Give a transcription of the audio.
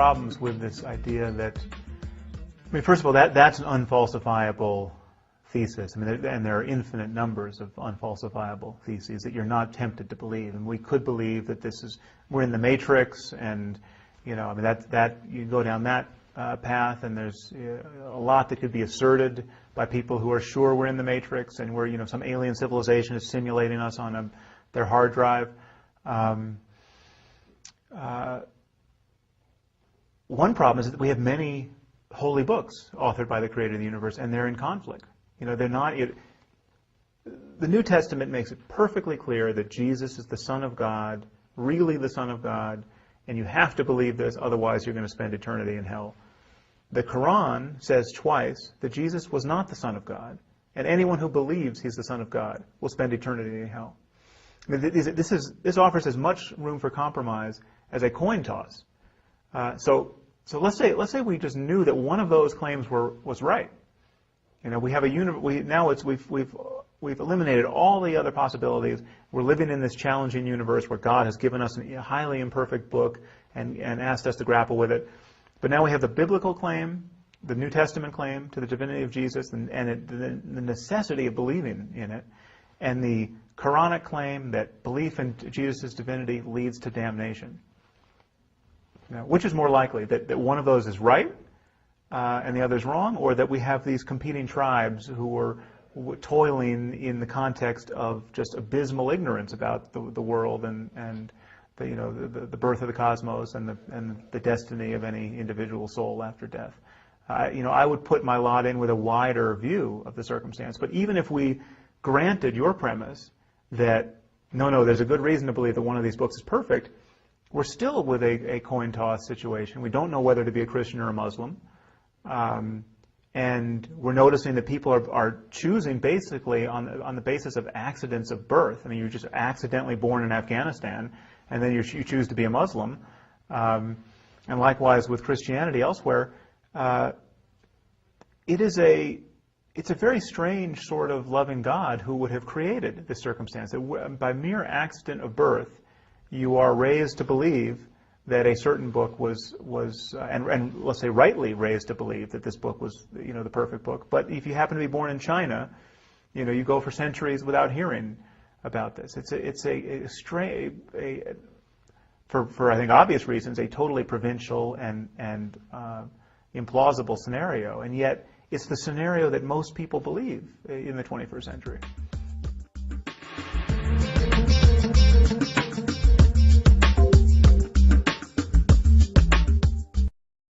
problems with this idea that, I mean, first of all, that's an unfalsifiable thesis. I mean, and there are infinite numbers of unfalsifiable theses that you're not tempted to believe. And we could believe that we're in the Matrix, and I mean, that you go down that path, and there's a lot that could be asserted by people who are sure we're in the Matrix, and we're, some alien civilization is simulating us on their hard drive. One problem is that we have many holy books authored by the creator of the universe, and they're in conflict. They're not. The New Testament makes it perfectly clear that Jesus is the Son of God, really the Son of God, and you have to believe this, otherwise you're going to spend eternity in hell. The Quran says twice that Jesus was not the Son of God, and anyone who believes he's the Son of God will spend eternity in hell. I mean, this offers as much room for compromise as a coin toss. So let's say we just knew that one of those claims was right. We have we've eliminated all the other possibilities. We're living in this challenging universe where God has given us a highly imperfect book and asked us to grapple with it. But now we have the biblical claim, the New Testament claim to the divinity of Jesus, and the necessity of believing in it, and the Quranic claim that belief in Jesus' divinity leads to damnation. Which is more likely, that one of those is right and the other is wrong, or that we have these competing tribes who are toiling in the context of just abysmal ignorance about the world and the birth of the cosmos and the destiny of any individual soul after death. I would put my lot in with a wider view of the circumstance. But even if we granted your premise that no, there's a good reason to believe that one of these books is perfect, we're still with a coin toss situation. We don't know whether to be a Christian or a Muslim. And we're noticing that people are choosing basically on the basis of accidents of birth. I mean, you're just accidentally born in Afghanistan, and then you choose to be a Muslim. And likewise with Christianity elsewhere. It's a very strange sort of loving God who would have created this circumstance. By mere accident of birth, you are raised to believe that a certain book was and let's say rightly raised to believe that this book was the perfect book. But if you happen to be born in China, you go for centuries without hearing about this. It's a strange, for I think obvious reasons, a totally provincial and implausible scenario, and yet it's the scenario that most people believe in the 21st century.